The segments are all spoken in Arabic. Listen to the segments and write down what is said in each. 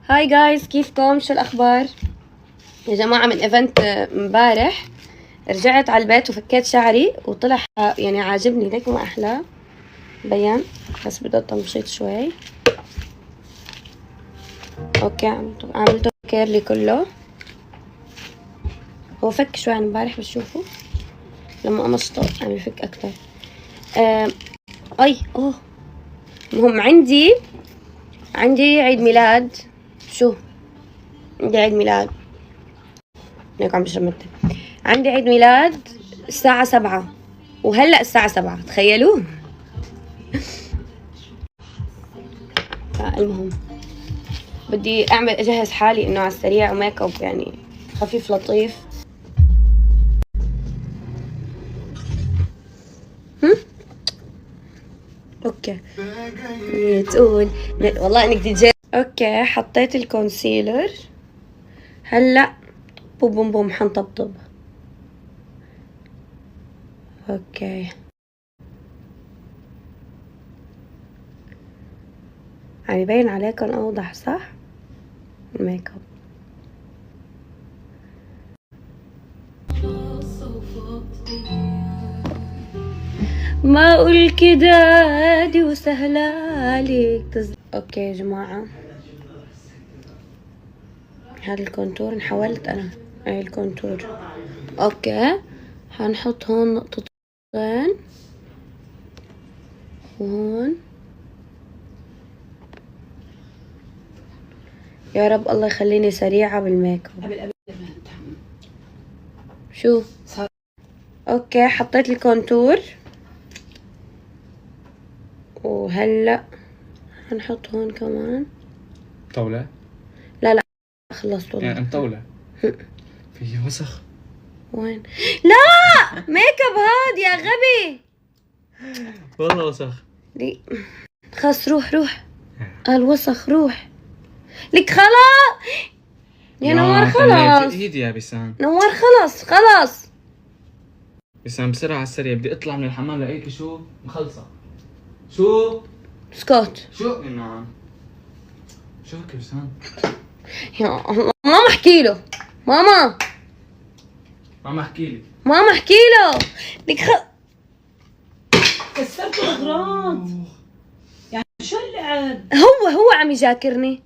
هاي جايز، كيفكم؟ شو الاخبار يا جماعه؟ من ايفنت امبارح رجعت على البيت وفكيت شعري وطلع يعني عاجبني. ليك ما احلى بيان، بس بدي تمشيط شوي. اوكي، عملته كيرلي كله. هو فك شوي عن امبارح، بس شوفوا لما قمصته عم يفك اكتر. المهم عندي عيد ميلاد. شو عندي عيد ميلاد؟ هيك عم بشرب متى. عندي عيد ميلاد الساعة 7، وهلأ الساعة 7، تخيلوا. المهم بدي أجهز حالي إنه على السريع وميك اب يعني خفيف لطيف. اوكي تقول والله انك دي جي. اوكي، حطيت الكونسيلر. هلا بوم بوم بوم حنطبطب. اوكي، عم يبين عليكم اوضح صح الميك اب؟ ما اقول كده عادي وسهلة عليك اوكي يا جماعة، هذا الكونتور انحولت انا. اي الكونتور. اوكي، هنحط هون نقطتين وهون. يا رب الله يخليني سريعة بالميك اب. شو صار؟ اوكي، حطيت الكونتور وهلا هنحط هون كمان طاولة. لا خلصت والله. يعني مطولة. في وسخ. وين؟ لا ميك اب هاد يا غبي. والله وسخ. دي خلاص، روح قال وسخ، روح لك خلاص يا نوار. خلاص ايدي يا بسام. نوار، خلاص بسام بسرعة على السريع، بدي اطلع من الحمام لاقيكي شو مخلصة. شو سكوت. شو نعم. شو هيك بسام؟ يا الله، ماما احكي له. ماما احكي لي. ماما احكي له. لك كسرت الاغراض. يعني شو اللعب؟ هو عم يذاكرني.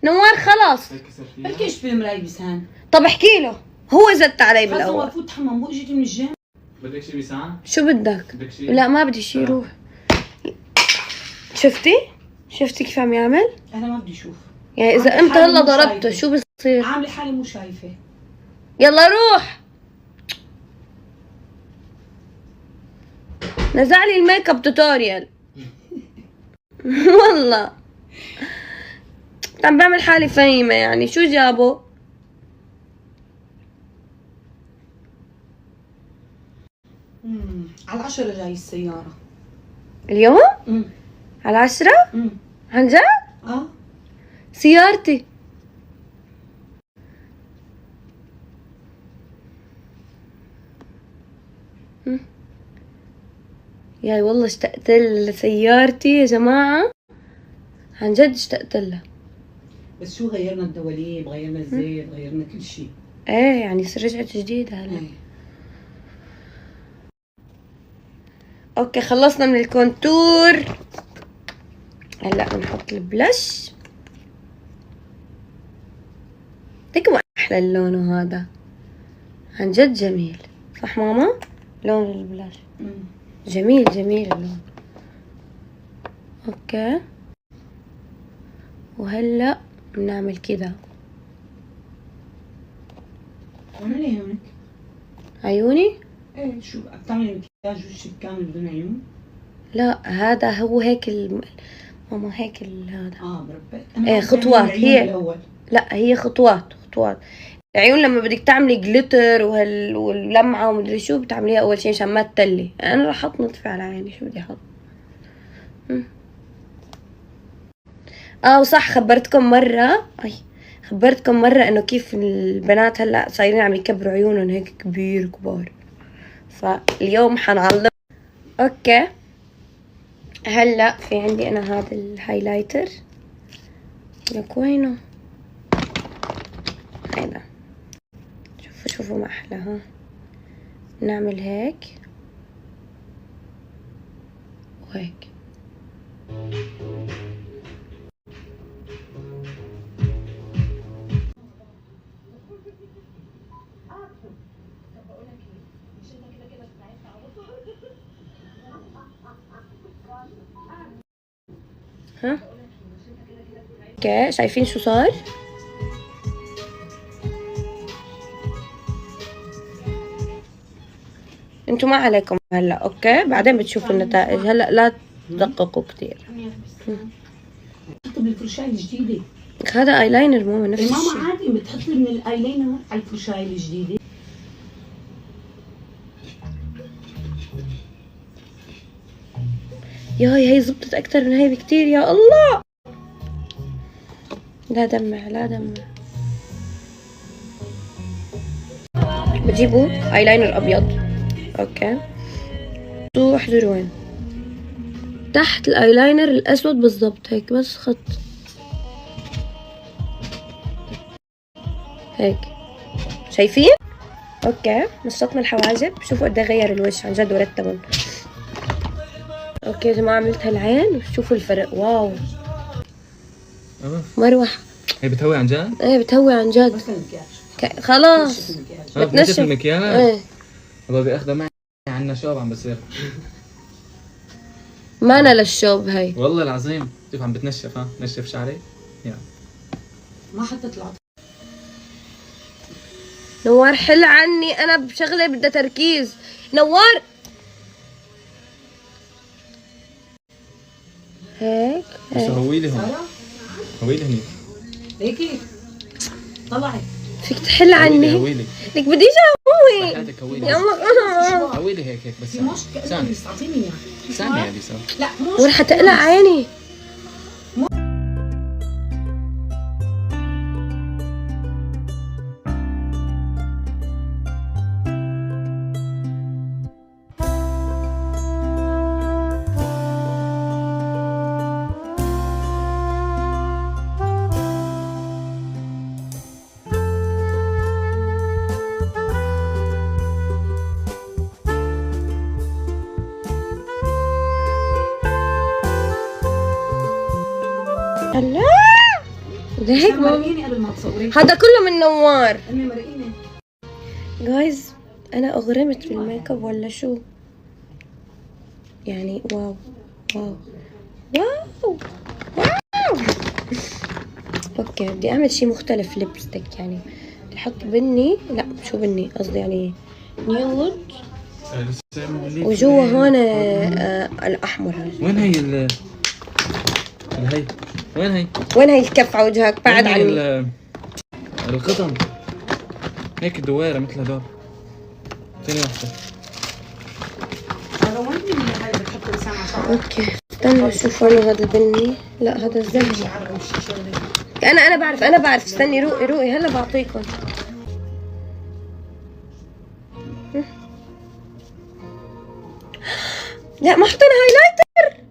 نوار خلاص. بلكي ايش بالمراي بسان. طب احكي له، هو زدت علي خلص بالاول. فوت حمام، مو اجيتي من الجيم. بدك شي بسام؟ شو بدك؟ بدك شي؟ لا ما بدي شي، روح. شفتي كيف عم يعمل؟ انا ما بدي اشوف. يعني اذا انت هلا ضربته شو بصير؟ عامله حالي مو شايفه. يلا روح. نزع لي الميك اب توتوريال. والله عم بعمل حالي فاهمة، يعني شو جابه؟ على 10 جاي السياره. اليوم؟ على 10؟ عن جد؟ سيارتي. يا والله اشتقت لسيارتي يا جماعة، عن جد اشتقت لها. بس شو غيرنا الدواليب، غيرنا الزيت، غيرنا كل شيء. ايه يعني رجعت جديدة هلا. اوكي خلصنا من الكونتور. هلا بنحط البلش. ما احلى اللون هذا، عن جد جميل صح ماما؟ لون البلاش جميل اللون. اوكي، وهلا بنعمل كذا. اعملي هونك عيوني؟ ايه شو بتعملي مكياج وشك كامل بدون عيون؟ لا هذا هو هيك ماما هيك هذا. بربك. ايه خطوات هي الأول. لا هي خطوات. العيون لما بدك تعملي جليتر واللمعه ومدري شو بتعمليها اول شيء عشان ما تتلي. انا راح احط نطفي على عيني، شو بدي احط؟ وصح، خبرتكم مرة انه كيف البنات هلا صايرين عم يكبروا عيونهم هيك كبار. فاليوم حنعلم. اوكي هلا في عندي انا هذا الهايلايتر. لك وينه هيدا. شوفوا ما احلى. ها نعمل هيك وهيك. ها اوكي، شايفين شو صار؟ انتوا ما عليكم هلا، اوكي بعدين بتشوفوا النتائج، هلا لا تدققوا كتير. بتحط بالفرشاية الجديدة. هذا ايلاينر مو نفس الشيء. ماما عادي بتحط لي من الايلاينر على الفرشاية الجديدة. ياي هي زبطت اكتر من هي بكتير، يا الله. لا دمع لا دمع. بتجيبوا ايلاينر ابيض، اوكي، احضروا وين تحت الايلاينر الاسود بالضبط، هيك بس خط هيك، شايفين؟ اوكي نشطنا الحواجب، شوفوا قد ايه غير الوجه عن جد ورتبهم. اوكي يا جماعه عملت هالعين، شوفوا الفرق، واو. مروحه هي بتهوي عن جد؟ ايه بتهوي عن جد. بس المكياج. خلاص بتنشف المكياج؟ ايه والله بدي اخذها معي عنا شوب عم بصير. مانا للشوب هي والله العظيم شوف عم بتنشف. ها نشف شعري يلا. ما حطيت العطر. نوار حل عني، انا بشغله بدها تركيز. نوار هيك بس هوي لي هون، هوي لي هنيك هيك طلعي. فيك تحل عني؟ هوي لي لك بدي اجي هوي. حياتك، هوي لي يلا هوي لي هيك بس. في مش كأنه بس اعطيني اياه. ثانية يا بيسا. لا مش ورح تقلع عيني. لا ده هيك مرقيني قبل ما تصوري. هذا كله من نوار. امي مرقيني. جايز انا اغرمت بالميك اب ولا شو يعني؟ واو واو واو واو. اوكي بدي اعمل شيء مختلف، ليبستيك يعني بدي احط بني، لا شو بني قصدي يعني نيود، وجوا هون الاحمر. هذا وين هي هي وين هي؟ وين هي الكف على وجهك؟ بعد عني القطن هيك دويرة مثل هدول. ثاني واحدة. هذا وين اللي هاي بتحط لسان على شعرك؟ اوكي استنى شوف وين هذا البني. لا هذا الزهري. شعرك مش شغله. انا بعرف استني روقي هلا بعطيكم. لا ما حطينا هايلايتر.